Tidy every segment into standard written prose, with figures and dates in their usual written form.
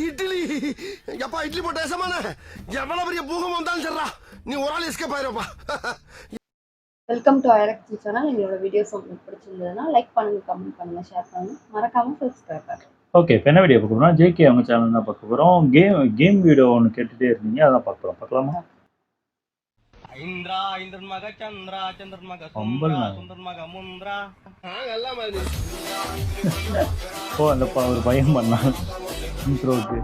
இட்லி எப்பா இட்லி போட்ட ஏசமான எவ்வளவு பெரிய பூகம் வந்தாலும் சரிடா நீ ஒரு ஆள் எஸ்கேப் ஆயிருப்பா. வெல்கம் டு ஐரக்ட் சேனல். எங்களோட வீடியோஸ் உங்களுக்கு பிடிச்சிருந்ததுன்னா லைக் பண்ணுங்க, கமெண்ட் பண்ணுங்க, ஷேர் பண்ணுங்க, மறக்காம சப்ஸ்கிரைப் பண்ணுங்க. ஓகே, இப்போ என்ன வீடியோ பார்க்க போகிறோம்? ஜேகே அவங்க சேனல் தான் பார்க்க போகிறோம். கேம் வீடியோ ஒன்று கேட்டுகிட்டே இருந்தீங்க, அதான் பார்க்க போகிறோம். பார்க்கலாமா? இந்திரா இந்திரன் மக சந்திரா சந்திரன் மக அம்பல் சுந்தரன் மக முந்திரா எல்லாம் மாதிரி ஓ அந்த ஒரு பையன் பண்ணான் இன்ட்ரோக்கு.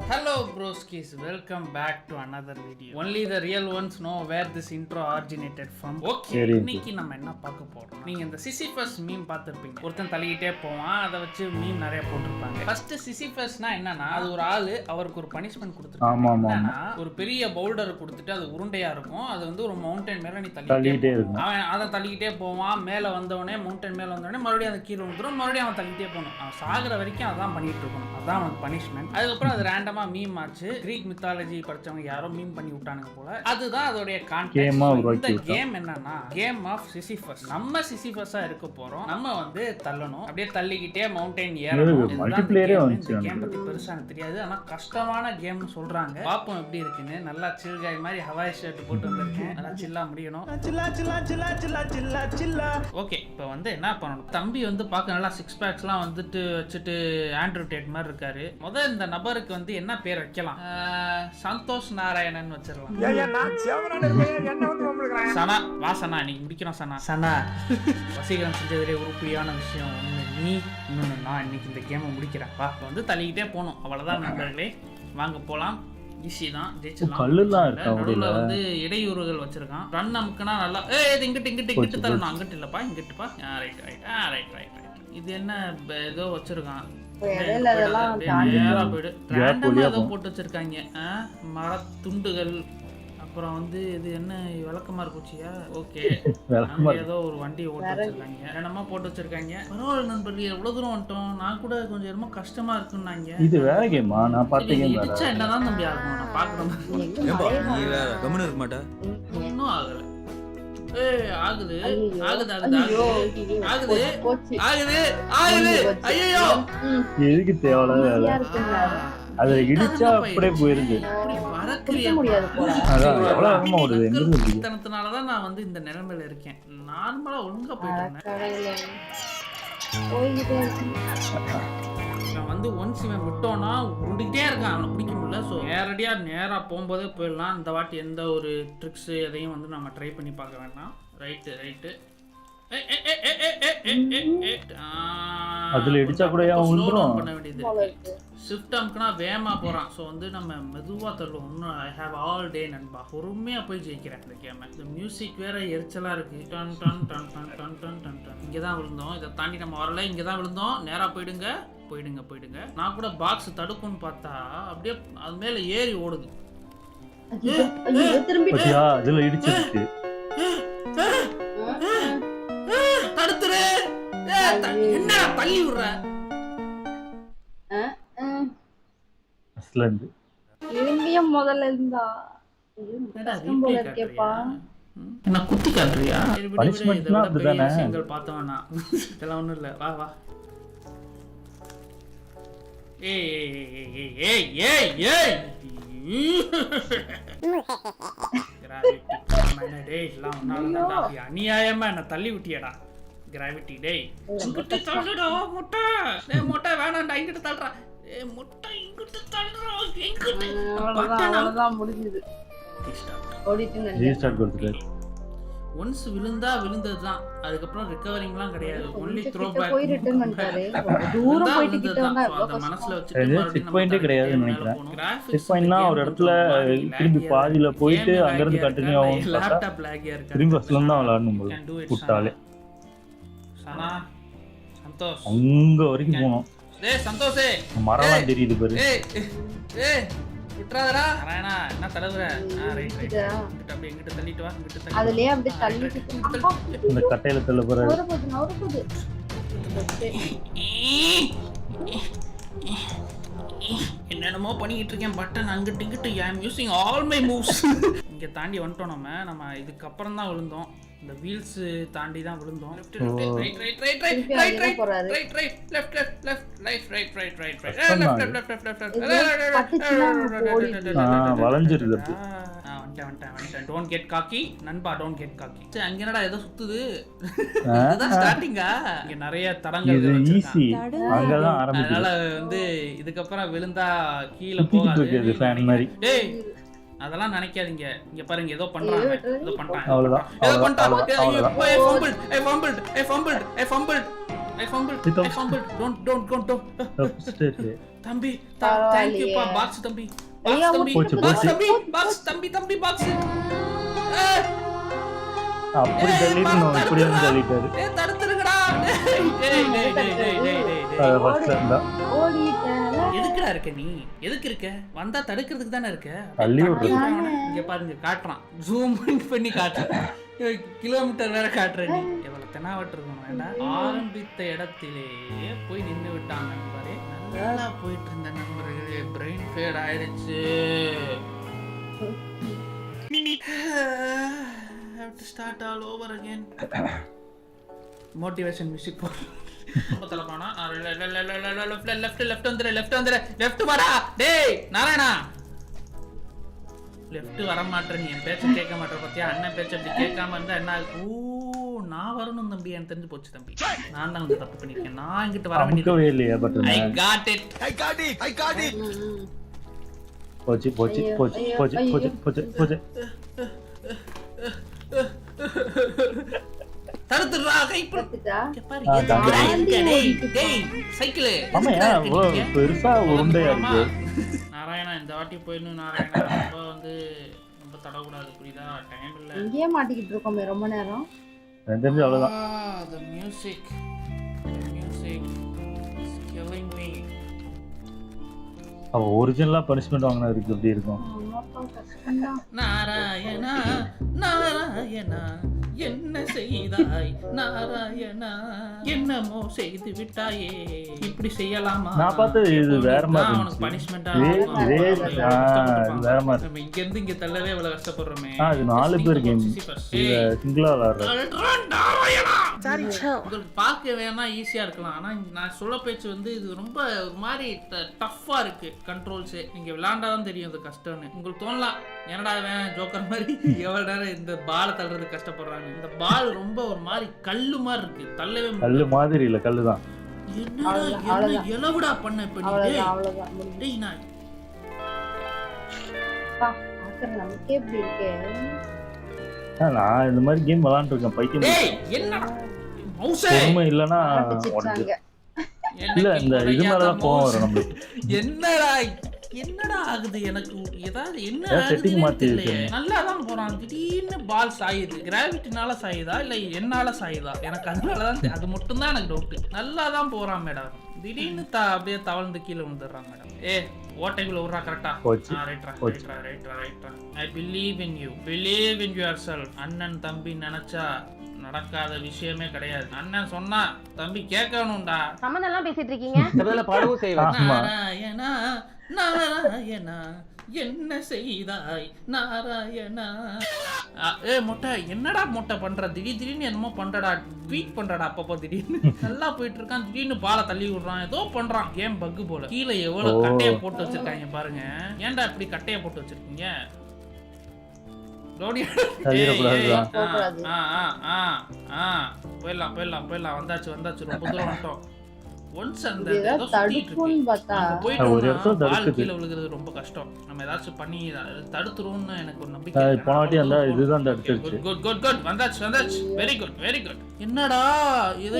Hello broskis, welcome back to another video. Only the real ones know where this intro originated from. Okay, இன்னைக்கு நம்ம என்ன பார்க்க போறோம்? நீங்க இந்த சிசிஃபஸ் மீம் பார்த்திருப்பீங்க. ஒருத்தன் தள்ளிக்கிட்டே போவான், அதை வச்சு மீம் நிறைய போட்டிருப்பாங்க. ஃபர்ஸ்ட் சிசிஃபஸ்னா என்னன்னா, அது ஒரு ஆளு, அவருக்கு ஒரு பனிஷ்மென்ட் கொடுத்துருக்காங்க. ஆமா, ஒரு பெரிய பவுல்டர் கொடுத்துட்டு அது உருண்டையா இருக்கும், அது வந்து ஒரு மவுண்டன் மேல நீ தள்ளிக்கிட்டே இருக்கும். அவன் அதை தள்ளிக்கிட்டே போவான், மேல வந்தவனே மவுண்டன் மேல வந்தவனே மறுபடியும் அந்த கீழே வந்துடும், மறுபடியும் அவன் தள்ளிக்கிட்டே போகணும். அவன் சாகுற வரைக்கும் அதான் பண்ணிட்டு இருக்கணும், அதான் அவனுக்கு பனிஷ்மெண்ட். அதுக்கப்புறம் அது ரேண்டம் மீம் ஆச்சு. கிரீக் மித்தாலஜி படிச்சவங்க யாரோ மீம் பண்ணி விட்டானுங்க போல. அதுதான் அதோட கான்டெக்ஸ்ட். இந்த கேம் என்னன்னா கேம் ஆஃப் சிசிஃபஸ். நம்ம சிசிஃபஸா இருக்க போறோம். நம்ம வந்து தள்ளணும், அப்படியே தள்ளிக்கிட்டே மவுண்டன் ஏறணும். இந்த கேம் பத்தி பெருசா எனக்கு தெரியாது, ஆனா கஷ்டமான கேம்னு சொல்றாங்க. பாப்போம் எப்படி இருக்குன்னு. நல்லா சில் காய் மாதிரி ஹவாய் ஷர்ட் போட்டு வந்திருக்கேன், நல்லா சில்லா முடியணும். ஓகே, இப்போ வந்து என்ன பண்ணணும்? தம்பி வந்து பார்க்க நல்லா சிக்ஸ் பேக்ஸ்லாம் வந்துட்டு வச்சுட்டு ஆண்ட்ரூ டேட் மாதிரி இருக்காரு. முதல் இந்த நபருக்கு வந்து என்ன பேர் வைக்கலாம்? சந்தோஷ் நாராயணன் வச்சிடலாம். சனா வா சனா, இன்னைக்கு முடிக்கிறோம் சனா. சனா வசீகரம் செஞ்சதுலேயே உருப்படியான விஷயம் ஒன்று நீ, இன்னொன்று நான். இன்னைக்கு இந்த கேமை முடிக்கிறேன். வா, வந்து தள்ளிக்கிட்டே போகணும், அவ்வளோதான் நண்பர்களே. வாங்க போகலாம். ஈஸி தான், ஜெயிச்சிடலாம். நடுவில் வந்து இடையூறுகள் வச்சிருக்கான். ரன் நமக்குனா நல்லா இங்கிட்டு தரணும். அங்கிட்டு இல்லப்பா, இங்கிட்டுப்பா. Right right right right right. இது என்ன ஏதோ வச்சிருக்கான், போட்டு வச்சிருக்காங்க. மர துண்டுகள், அப்புறம் வந்து இது என்ன விளக்கமா இருக்குச்சியா? ஓகே, ஏதோ ஒரு வண்டி ஓட்டு வச்சிருக்காங்க, என்னமா போட்டு வச்சிருக்காங்க. பரவாயில்ல நண்பர்களே, எவ்வளவு தூரம் வந்துட்டோம். நான் கூட கொஞ்சம் என்னமோ கஷ்டமா இருக்குன்னாங்க. இது வேற கேமா? நான் பார்த்த கேம் வேற. என்னதான் தம்பி ஆகும், நான் பார்க்கணும். நீ வேற கம்முன்னு இருக்க மாட்டா? இன்னும் ஆகல. ஆகுது ஆகுது ஆகுது ஆகுது ஆகுது ஆகுது. ஐயோ, எதுக்கு தேவையில்ல? அது இடிச்சா அப்படியே போயிருது. தனத்தினாலதான் நான் வந்து இந்த நிலைமையில இருக்கேன். நார்மலா ஒழுங்கா போயிட்டேன். நான் வந்து ஒன்ஸ் இவன் விட்டோன்னா உருண்டுகிட்டே இருக்கான், அவனை பிடிக்க முடியல. ஸோ நேராக போகும்போதே போயிடலாம். இந்த வாட்டி எந்த ஒரு ட்ரிக்ஸு எதையும் வந்து நம்ம ட்ரை பண்ணி பார்க்க வேண்டாம். Right right. அதில் இடிச்சா கூட பண்ண வேண்டியது. ஷிஃப்ட் அமுக்குனா வேகமா போகிறான். ஸோ வந்து நம்ம மெதுவாக தள்ளுவோம். இன்னும் ஐ ஹேவ் ஆல் டே நண்பா. பொறுமையாக போய் ஜெயிக்கிறேன் இந்த கேமை. இந்த மியூசிக் வேற எரிச்சலாக இருக்கு. Done done done done done done done done. இங்கே தான் விழுந்தோம், இதை தாண்டி நம்ம வரல. இங்கே தான் விழுந்தோம். நேராக போயிடுங்க போயிடுங்க போயிடுங்க. நான் கூட பாக்ஸ் தடுக்கும்னு பார்த்தா அப்படியே அது மேலே ஏறி ஓடுது. அதுல இடிச்சிருக்கு. தடுத்துரு. என்ன தள்ளி விடுற? அஸ்லந்து இவங்கியும் முதல்ல இருந்தா போல இருக்கேப்பா. என்ன குத்தி காட்டுறியா? பனிஷ்மென்ட்னா அதுதானே. சிங்கிள் பார்த்தவனா இதெல்லாம் ஒண்ணும் இல்ல. வா வா. ஏய் ஏய் ஏய் ஏய் ஏய். டேய் எல்லாம் ஒன்னாலதான்டா. அநியாயமா என்ன தள்ளி விட்டியடா. கிராவிட்டி டேய். இங்கிட்டு தள்ளுடா முட்டை. டேய் முட்டை வேணாம்டா, இங்கிட்டு தள்ளுடா. ஏய் முட்டை இங்கிட்டு தள்ளுடா. இங்கிட்டு. அவ்வளவுதான் முடிஞ்சது. ரீஸ்டார்ட் கொடுத்துட்டாரு. ஒன்ஸ் விழுந்தா விழுந்ததுதான், அதுக்கப்புறம் ரிகவரிங்லாம் கிடையாது. Only throw back. போய் ரிட்டர்ன் பண்ணிட்டாரு. தூரம் போயிட்டு கிட்ட வந்தா அத மனசுல வச்சிட்டு செக் பாயிண்டே கிடையாதுன்னு நினைக்கிறேன். செக் பாயிண்ட்னா ஒரு இடத்துல திரும்பி பாதியில போயிட்டு அங்க இருந்து கண்டினியூ ஆகும். லேப்டாப் லாகியா இருக்கு. திரும்பி ஃபர்ஸ்ட்ல தான் விளையாடணும் போல புட்டாலே. சனா சந்தோஷ் அங்க வரைக்கும் போணும். டேய் சந்தோஷே, மரம்லாம் தெரியுது பாரு. ஏய் ஏய் விட்றாதடா. நாராயணா என்ன தடவுற? Right right. இங்கிட்ட அப்படியே இங்கிட்ட தள்ளிட்டு வா. இங்கிட்ட தள்ளி அதுலயே அப்படியே தள்ளிட்டு இந்த கட்டையில தள்ள போற. நவரப்போகுது. என்னென்னமோ பண்ணிக்கிட்டு இருக்கேன். பட்டன் அங்கிட்டு இங்கிட்டு. I am using all my moves. இங்கே தாண்டி வந்துட்டோம். நம்ம இதுக்கப்புறம் தான் விழுந்தோம். இந்த வீல்ஸ் தாண்டி தான் விழுந்தோம். திருப்பி அங்கே போறாரு. வளைஞ்சிருது டோன்ட் கெட் காக்கி நண்பா, டோன்ட் கெட் காக்கி. அங்க என்னடா ஏதோ சுத்துது, இதுதான் ஸ்டார்டிங்கா? இங்க நிறைய தடங்கள் இது ஈஸி, அங்கதான் ஆரம்பிக்குது. அதனால வந்து இதுக்கப்புறம் விழுந்தா கீழே போகாது ஃபேன் மாதிரி. டேய் அதெல்லாம் நினைக்காதீங்க. இங்க பாருங்க ஏதோ பண்றாங்க, ஏதோ பண்றாங்க, அவ்வளவுதான் ஏதோ பண்றாங்க. அவ்வளவுதான். தம்பி thank you பா பாக்ஸ் தம்பி, ஐயா, பாக்ஸ் தம்பி, போச்சு, பாக்ஸ் போச்சு. தம்பி, பாக்ஸ் தம்பி, தம்பி பாக்ஸ். அப்படி தள்ளிடணும், இப்படி வந்து தள்ளிட்டாரு. ஏய் தடுத்துருங்கடா. டேய் டேய் டேய் டேய் டேய் டேய். ஃபர்ஸ்ட் இருந்தா ஓடிட்டேன். எதுக்குடா இருக்க நீ? எதுக்கு இருக்க? வந்தா தடுக்கிறதுக்கு தானே இருக்க. தள்ளி விடுறது. இங்க பாருங்க காட்டுறான், ஜூம் பண்ணி காட்டுறான். கிலோமீட்டர் வேற காட்டுற நீ. எவ்வளவு தெனாவட்டு இருக்கணும் வேண்டாம். ஆரம்பித்த இடத்திலேயே போய் நின்று விட்டாங்க நண்பரே. நல்லா போயிட்டு இருந்த நண்பர்களே, பிரெயின் ஃபேட் ஆயிடுச்சு. have to start all over again. Motivation music போ. பத்தலமானா லெஃப்ட் வரா. டேய் நாராயணா, லெஃப்ட் வர மாட்டேன், நீ என் பேச்ச கேட்க மாட்டேன் பத்தியா? அண்ணன் பேச்ச அப்படி கேட்காம இருந்தா என்ன? ஓ நான் வரணும் தம்பி, எனக்கு தெரிஞ்சு போச்சு தம்பி. நான் தான் வந்து தப்பு பண்ணிருக்கேன். நான் இங்கிட்டு வர அமுக்கவே இல்லையா பட்டன்? I got it. போச்சு போச்சு போச்சு போச்சு போச்சு போச்சு போச்சு. தடுத்துறா கைப்புற. பார்த்துட்டா? பாரு எதுக்குடா இருக்க? டேய் டேய் சைக்கிள் ஆமாயா, பெருசா உருண்டையா இருக்கு. நாராயணா இந்த வாட்டி போயிடணும் நாராயணா. ரொம்ப வந்து ரொம்ப தடக்கூடாது, புரியுதா? டைம் இல்ல. இங்கேயே மாட்டிக்கிட்டு இருக்கோமே ரொம்ப நேரம். எனக்கு தெரிஞ்சு அவ்வளவுதான். The music is killing me. அவ ஒரிஜினலா பனிஷ்மெண்ட் வாங்கினா இருக்கு, எப்படி இருக்கும்? நாராயணா நாராயணா என்ன செய்தாய் நாராயணா, என்னமோ செய்து விட்டாயே, இப்படி செய்யலாமா? நான் பார்த்து இது வேற மாதிரி உனக்கு பனிஷ்மெண்டா வேற மாதிரி. நம்ம இங்க இருந்து இங்க தள்ளவே இவ்வளவு கஷ்டப்படுறோமே. இது 4 பேர் கேம், சிங்கிளா விளையாடுறது. உங்களுக்கு பார்க்க வேணா ஈஸியா இருக்கலாம், ஆனா நான் சொல்ல பேச்சு வந்து இது ரொம்ப ஒரு மாதிரி டஃப்பா இருக்கு. கண்ட்ரோல்ஸ் நீங்க விளையாண்டாதான் தெரியும் அது கஷ்டம்னு. உங்களுக்கு தோணலாம், என்னடா இவன் ஜோக்கர் மாதிரி எவ்வளவு நேரம் இந்த பால் தள்ளுறது கஷ்டப்படுறாங்க. இந்த பால் ரொம்ப ஒரு மாதிரி கல்லு மாதிரி இருக்கு, தள்ளவே கல்லு மாதிரி இல்ல, கல்லுதான். என்னடா என்ன எலவுடா பண்ண இப்ப நீ? அவ்வளவுதான். டேய் நான் நமக்கே இப்படி இருக்கே. நான் இந்த மாதிரி கேம் விளையாண்டுருக்கேன், பைத்தியம். டேய் என்னடா மவுசே பொறுமை இல்லனா ஆரம்பிச்சிட்டாங்க. இல்ல இந்த இது மேலதான் கோவம் வரும் நம்மளுக்கு. என்னடா ஆகுது எனக்கு? ஏதாவது என்ன செட்டிங் மாத்தி ஆகுது? நல்லா தான் போறான், திடீர்னு பால் சாயுது. கிராவிட்டினால சாயுதா இல்ல என்னால சாயுதா? எனக்கு அதனாலதான், அது மட்டும் தான் எனக்கு டவுட். நல்லா தான் போறான் மேடம், திடீர்னு அப்படியே தவழ்ந்து கீழே விழுந்துடுறான் மேடம். ஓட்டைக்குள்ள விடுறா கரெக்டா? I believe in you. Believe in yourself. அண்ணன் தம்பி நினைச்சா நடக்காத விஷயமே கிடையாது. அண்ணன் சொன்னா தம்பி கேட்கணும்டா. சம்மந்தம் பேசிட்டு இருக்கீங்க. பாடவும் செய்வேன். நாராயணா நாராயணா என்ன செய்தாய் நாராயணா. மொட்டை என்னடா மொட்டை பண்ற? திடீர்னு என்னமோ பண்றடா, ட்வீட் பண்றடா அப்பப்போ. திடீர்னு நல்லா போயிட்டு இருக்கான், திடீர்னு பாலை தள்ளி விடுறான், ஏதோ பண்றான். கேம் பக்கு போல. கீழே எவ்வளவு கட்டைய போட்டு வச்சிருக்காங்க பாருங்க. ஏன்டா இப்படி கட்டைய போட்டு வச்சிருக்கீங்க? போயிடலாம். வந்தாச்சு ரொம்ப தூரம் வந்துட்டோம். ஒன்ஸ் அந்த ஏதோ சுத்திட்டு பார்த்தா கீழே விழுகிறது ரொம்ப கஷ்டம். நம்ம ஏதாச்சும் பண்ணி தடுத்துருவோம்னு எனக்கு ஒரு நம்பிக்கை. போனாட்டி அந்த இதுதான் தடுத்துருச்சு. குட் வந்தாச்சு. Very good. என்னடா ஏதோ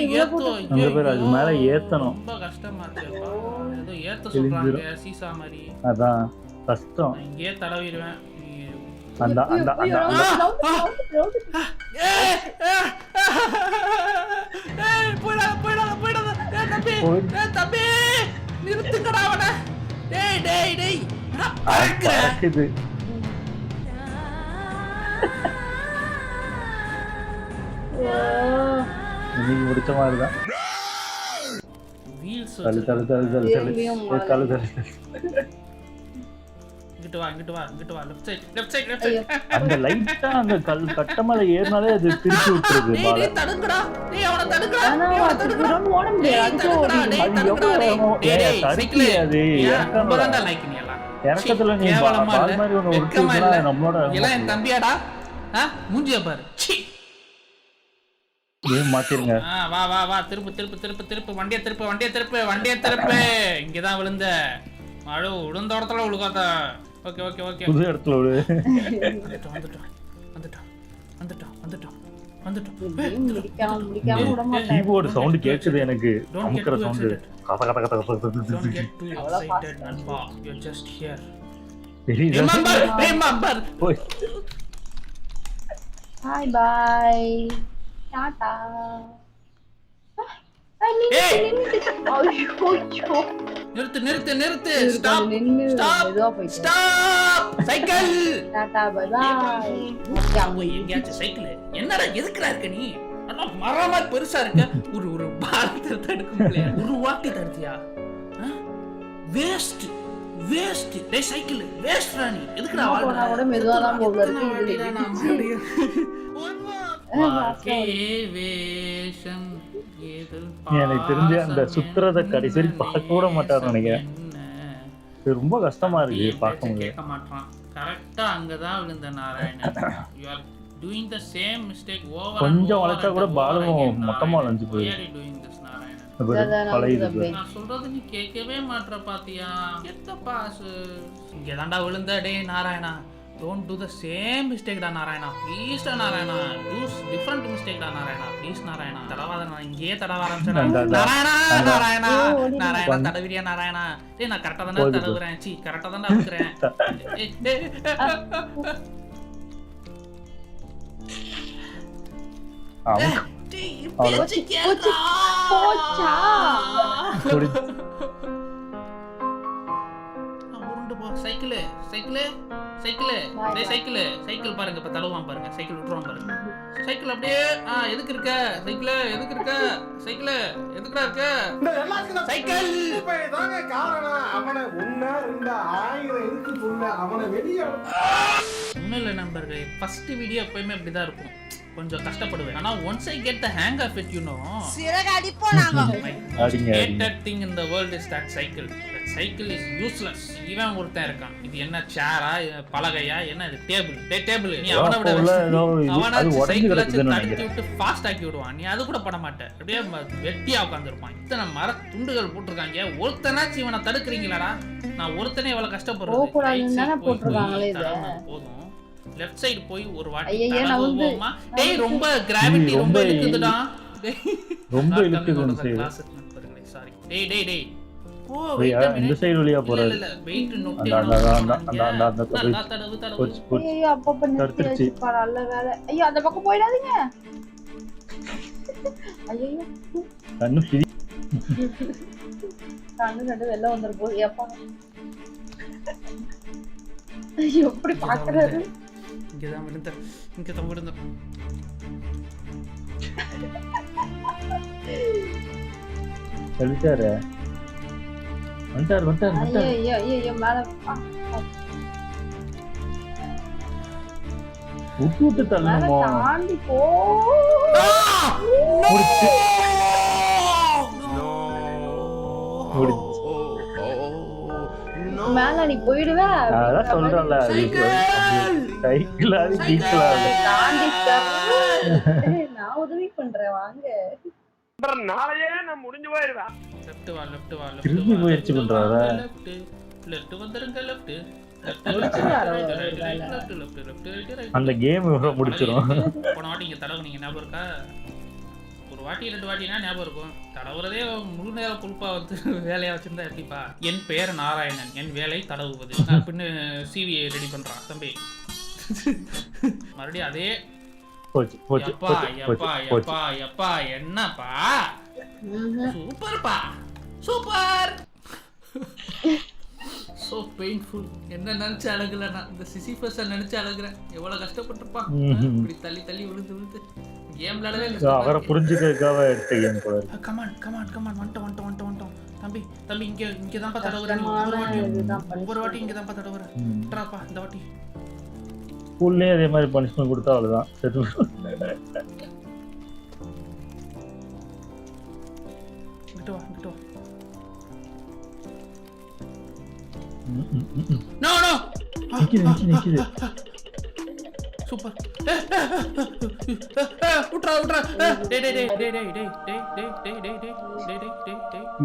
அது மேல ஏத்தணும், ரொம்ப கஷ்டமா இருக்குப்பா. ஏதோ ஏத்த சொல்றாங்க சீசா மாதிரி. அதான் கஷ்டம். இங்கே தடவிடுவேன். அந்த தம்பி நிறுத்துங்கடா அவனை. டேய் பறக்குது. நீங்க முடிச்ச மாதிரிதான். இங்கிட்டு வா இங்கிட்டு வா இங்கிட்டு வா லெஃப்ட் சைடு அந்த லைட்டா அந்த கட்ட மேல ஏறினாலே அது திருப்பி விட்டுருது பால. டேய் தடுங்கடா டேய் அவன தடுங்கடா ஆனா அதுக்கு ஓட முடியாது. அது எவ்வளவு வேகமா- ஏய், தடுக்கி அது ரொம்பதான்டா லைக் நீ எல்லாம் இறக்கத்துல நீ பால் மாதிரி ஒண்ணு உருட்டுச்சுன்னா நம்மளோட எல்லாம் என் தம்பியாடா மூஞ்சிய பாரு சீ. கேம் மாத்திருங்க. வா வா வா திருப்பு வண்டியை திருப்பு இங்கதான் விழுந்த மழை விழுந்த இடத்துல விழுகாத. ஓகே ஓகே ஓகே புது இடத்துல விடு. முடிக்காம விட மாட்டேன். கீபோர்டு சவுண்ட் கேக்குது எனக்கு. அமுக்குற சவுண்ட் கத கத கத கத Don't get too excited, நண்பா. You're just here. தெரியுதா? Remember. போய் Bye bye. டாடா. நிறுத்து stop cycle ta-ta bye bye. எங்கயாச்சும் சைக்கிள் என்னடா எதுக்குடா இருக்க நீ? ஆனா மரமா பெருசா இருக்க. ஒரு பாலத்தை தடுக்க முடியல. ஒரு வாட்டி தடுத்தியா? வேஸ்ட் டேய் சைக்கிள் வேஸ்ட்டா நீ. எதுக்குடா போனா கூட மெதுவா தான் போகுது. எனக்கு தெரிஞ்சு அந்த சுத்துறத கடைசி பார்க்க கூட மாட்டாரு நினைக்கிறேன். இது ரொம்ப கஷ்டமா இருக்கு பார்க்க முடியல. கேட்க மாட்டான். கரெக்டா அங்கதான் விழுந்த Narayanan. You are doing the same mistake over and கொஞ்சம் over வளைச்சா and கூட over பாலும் again, மொத்தமா நாராயணன். வளைஞ்சு போயிடும். Why are you doing this, Narayanan? பழைய நான் சொல்றது நீ கேட்கவே மாட்ற பாத்தியா? எத்த பாஸ் இங்கதான்டா விழுந்த. டேய் Narayana, don't do the same mistake டா நாராயணா. ப்ளீஸ் டா நாராயணா, do different mistake டா நாராயணா. ப்ளீஸ் நாராயணா, தடவாத. நான் இங்கேயே தடவ ஆரம்பிச்சேன். நாராயணா தடவிரியா நாராயணா? டேய் நான் கரெக்டா தானே தடவுறேன். சீ கரெக்டா தானே அமுக்குறேன். சைக்கிள் பாருங்க இப்ப தடவான் பாருங்க. சைக்கிள் விட்டுருவான் பாருங்க. சைக்கிள் அப்படியே எதுக்கு இருக்க? சைக்கிள் எதுக்குடா இருக்க? சைக்கிள் ஒன்னும் இல்லை நண்பர்களே, ஃபர்ஸ்ட் வீடியோ எப்பயுமே அப்படிதான் இருக்கும். கொஞ்சம் கஷ்டப்படுவேன். ஆனா once I get the hang of it, you know, hated thing in the world is that cycle. That cycle is useless. இவன் ஒருத்தன் இருக்கான். இது என்ன சேரா பலகையா என்ன இது? டேபிள். நீ அவனை விட தடுத்து விட்டு ஃபாஸ்ட் ஆக்கி விடுவான். நீ அது கூட பண்ண மாட்டேன். அப்படியே வெட்டியா உட்காந்துருப்பான். இத்தனை மர துண்டுகள் போட்டிருக்காங்க. ஒருத்தனாச்சும் இவனை தடுக்கிறீங்களாடா? நான் ஒருத்தனே எவ்வளவு கஷ்டப்படுறேன். போதும் லெஃப்ட் சைடு போய் ஒரு வாட்டி தடவுவோமா? டேய் ரொம்ப கிராவிட்டி ரொம்ப இழுக்குதுடா. ரொம்ப இழுக்குதுன்னு கிளாஸ் நண்பர்களே சாரி. டேய் ஓ இந்த சைடு வழியா போறாரு. இல்ல வெயிட் நோட் அந்த தடவு ஐயோ அப்ப பண்ணி நல்ல வேலை. ஐயோ அந்த பக்கம் போயிடாதீங்க. ஐயோ கண்ணு கண்டு வெளில வந்துற போது எப்பா எப்படி பாக்குறாரு? இங்கதான் விழுந்த சொல்லிட்டாரு. வந்துட்டாரு. ஐயோ மேல விட்டு தள்ளணுமோ? தாண்டி போ. மேல நீ போயிடுவ. அதான் சொல்றேன்ல, சைக்கிள் அது கீழே தாண்டி நான் உதவி பண்றேன் வாங்க. நாளையே நான் முடிஞ்சு போயிருவேன். லெஃப்ட் வா திரும்பி முயற்சி பண்றாரா? லெஃப்ட் வந்துருங்க. லெஃப்ட் அந்த கேம் முடிச்சிரும். போன வாட்டி இங்க தடவை நீங்க ஞாபகம் இருக்கா? ஒரு வாட்டி 2 வாட்டினா ஞாபகம் இருக்கும். தடவுறதே முழு நேர புல்பா வந்து வேலையா வச்சிருந்தா எப்படிப்பா? என் பெயர் நாராயணன், என் வேலை தடவுவது அப்படின்னு சிவி ரெடி பண்றான் தம்பி. மறுபடியும் அதே எப்பா என்னப்பா? Super so painful. என்ன நினைச்சு அழகுல நான் இந்த சிசிஃபஸ் நினைச்சு அழகுறேன். எவ்வளவு கஷ்டப்பட்டிருப்பான். இப்படி தள்ளி விழுந்து கேம் விளையாடவே இல்ல. அவரை புரிஞ்சுக்கிறதுக்காக எடுத்த கேம் போல. கமான் வந்துட்டோம். தம்பி தம்பி இங்க தான் தடவுறேன் ஒவ்வொரு வாட்டி இங்க தான் தடவுறேன் விட்டுறாப்பா இந்த வாட்டி ஸ்கூல்லேயே அதே மாதிரி பனிஷ்மெண்ட் கொடுத்தா அவ்வளோதான் செத்து விட்டு வா நோ நிக்குது சூப்பர் விட்றா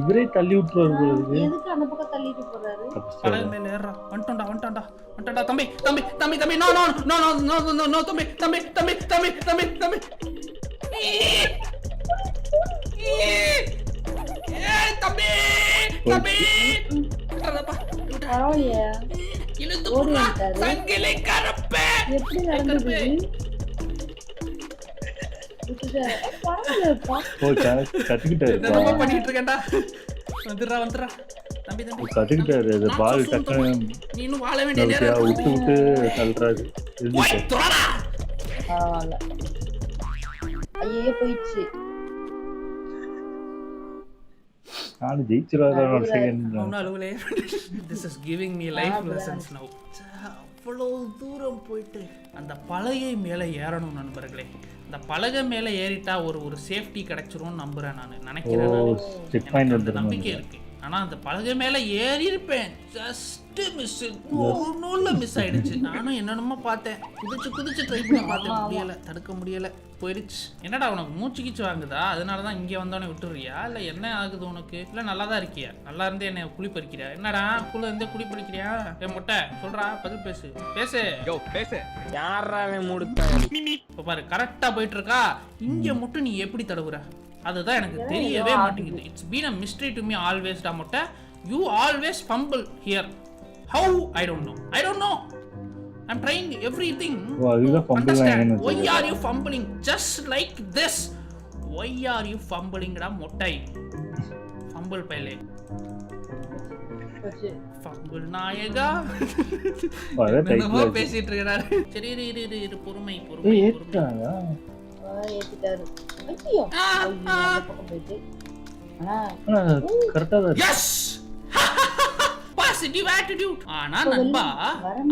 இவரே தள்ளி விட்டுருவாரு எதுக்கு அந்த பக்கம் தள்ளிட்டு போறாரு பலகை மேல ஏறா வந்துட்டோம்டா தம்பி நோ தம்பி பரவாயில்லையே ஓடி வந்துட்டாரு சங்கிலி கருப்பு எப்படி நடந்தது பரவாயில்லப்பா கத்துக்கிட்டாரு என்னமா பண்ணிட்டு இருக்கேன்டா வந்துடுறா தம்பி கத்துக்கிட்டாரு அது பால் டக்குன்னு நீ இன்னும் வாழ வேண்டிய நேரம் விட்டு தள்ளுறாரு பரவாயில்ல ஐயோ போயிடுச்சு நானும் ஜெயிச்சிருவாரு ஒரு second This is giving me life lessons now. அவ்வளோ தூரம் போயிட்டு அந்த பலகை மேலே ஏறணும் நண்பர்களே. அந்த பலகை மேலே ஏறிட்டா ஒரு சேஃப்டி கிடைச்சிரும்னு நம்புறேன் நான் நினைக்கிறேன். அந்த நம்பிக்கை இருக்கு. ஆனா அந்த பலகை மேலே ஏறி இருப்பேன் ஜஸ்ட் மிஸ் நூல்ல மிஸ் ஆயிடுச்சு. நானும் என்னென்னமோ பார்த்தேன் குதிச்சு ட்ரை பண்ண பார்த்தேன் தடுக்க முடியல போயிடுச்சு. என்னடா உனக்கு மூச்சு கீச்சு வாங்குதா அதனாலதான் இங்கே வந்தோடனே விட்டுறியா இல்லை என்ன ஆகுது உனக்கு இல்லை நல்லா தான் இருக்கியா நல்லா இருந்தே என்ன குழி பறிக்கிறியா என்னடா குழு இருந்தே குழி பறிக்கிறியா என் முட்டை சொல்றா பதில் பேசு யாரா இப்போ பாரு கரெக்டா போயிட்டு இருக்கா இங்க மட்டும் நீ எப்படி தடவுற அதுதான் எனக்கு தெரியவே மாட்டேங்குது. It's been a mystery to me always டா முட்டை. You always fumble here. How? I don't know. I'm trying everything to understand. Why are you fumbling just like this? Why are you fumbling டா முட்டை? Fumble பைலே. Fumble நாயகா. என்னமோ பேசிட்டு இருக்காரு. சரி இரு பொறுமை. ஏத்திட்டாரு ஐயோ அந்த பக்கம் போயிட்டு கரெக்டா தான் எஸ் பாசிட்டிவ் ஆட்டிட்யூட் ஆனா நண்பா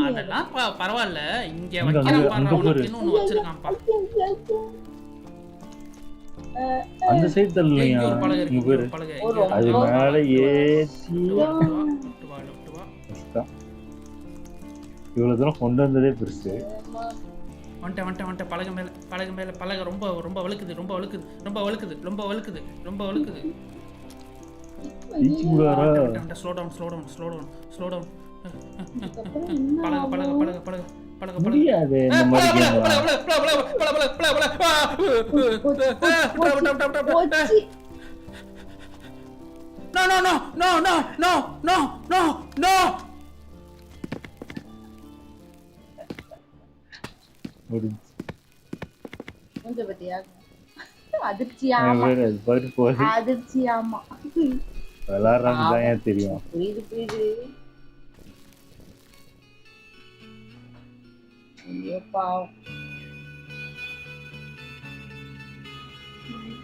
அதெல்லாம் பரவாயில்ல இங்க வைக்கிறேன் பாரு இன்னொன்னு வச்சிருக்கான்ப்பா அந்த சைடு தள்ளலையா இங்க பேரு அது மேல ஏத்தி இவ்வளவு தூரம் கொண்டு வந்ததே பெருசு. வந்துட்ட பலகை மேல பலகை ரொம்ப வழுக்குது ஸ்லோ டவுன் பலகை முடியாது இந்த மாதிரி No. கொஞ்சம் பத்தியா அதிர்ச்சியாமா விளாடுறாங்க தெரியும். புரியுது பாவம்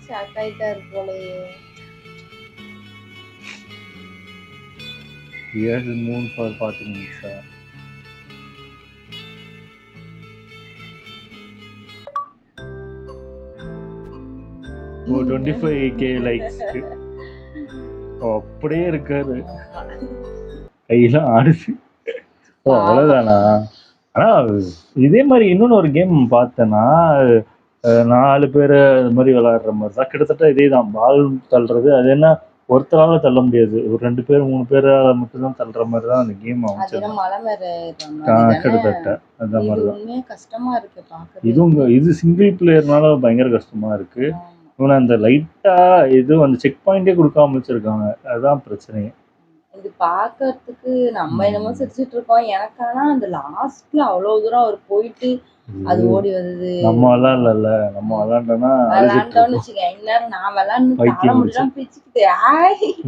சாக்காயிட்டாரு போலயே. 3 for 40 minutes. 25k likes. அப்படியே இருக்காரு கையெல்லாம் ஆடுது. அவ்வளவுதானா? ஆனா இதே மாதிரி இன்னொன்னு ஒரு கேம் பார்த்தேன்னா 4 பேர் அது மாதிரி விளையாடுற மாதிரி தான் கிட்டத்தட்ட இதே தான் பால் தள்ளுறது. அது என்ன ஒருத்தரால தள்ள முடியாது ஒரு 2 பேர் 3 பேரால மட்டும் தான் தள்ளுற மாதிரி தான் அந்த கேம் கிட்டத்தட்ட அந்த மாதிரிதான் கஷ்டமா இருக்கு. இது சிங்கிள் பிளேயர்னால பயங்கர கஷ்டமா இருக்கு. இவனை அந்த லைட்டா அந்த செக் பாயிண்டே கொடுக்காம வச்சிருக்காங்க. அதுதான் பிரச்சனையே. இது பாக்கிறதுக்கு நம்ம என்னமோ சிரிச்சிட்டு இருக்கோம். எனக்கானா அந்த லாஸ்ட்ல அவ்வளவு தூரம் அவர் போயிட்டு அது ஓடி வருது. நம்ம விளாடல நம்ம விளாண்டோம்னு வச்சுக்கேன். இந்நேரம் நான் விளாண்டு பிச்சுக்கிட்டு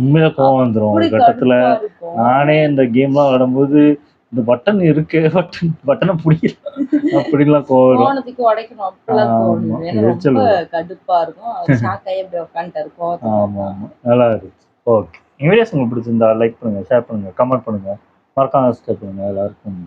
உண்மையில கோவம் வந்துடும் ஒரு கட்டத்துல. நானே இந்த கேம்லாம் விளையாடும்போது இந்த பட்டன் இருக்கு பட்டனை பிடிக்கல அப்படிலாம் கோவத்துக்கு உடைக்கணும் அப்படிலாம் தோணும். கடுப்பா இருக்கும். ஷாக்காயே அப்படி உட்காந்துட்டு இருக்கும். ஆமா நல்லா இருக்கு. ஓகே. எங்கள் வீடியோஸ் உங்களுக்கு பிடிச்சிருந்தா லைக் பண்ணுங்கள், ஷேர் பண்ணுங்கள், கமெண்ட் பண்ணுங்கள், மறக்காம சப்ஸ்கிரைப் பண்ணுங்கள். எல்லாருக்கும்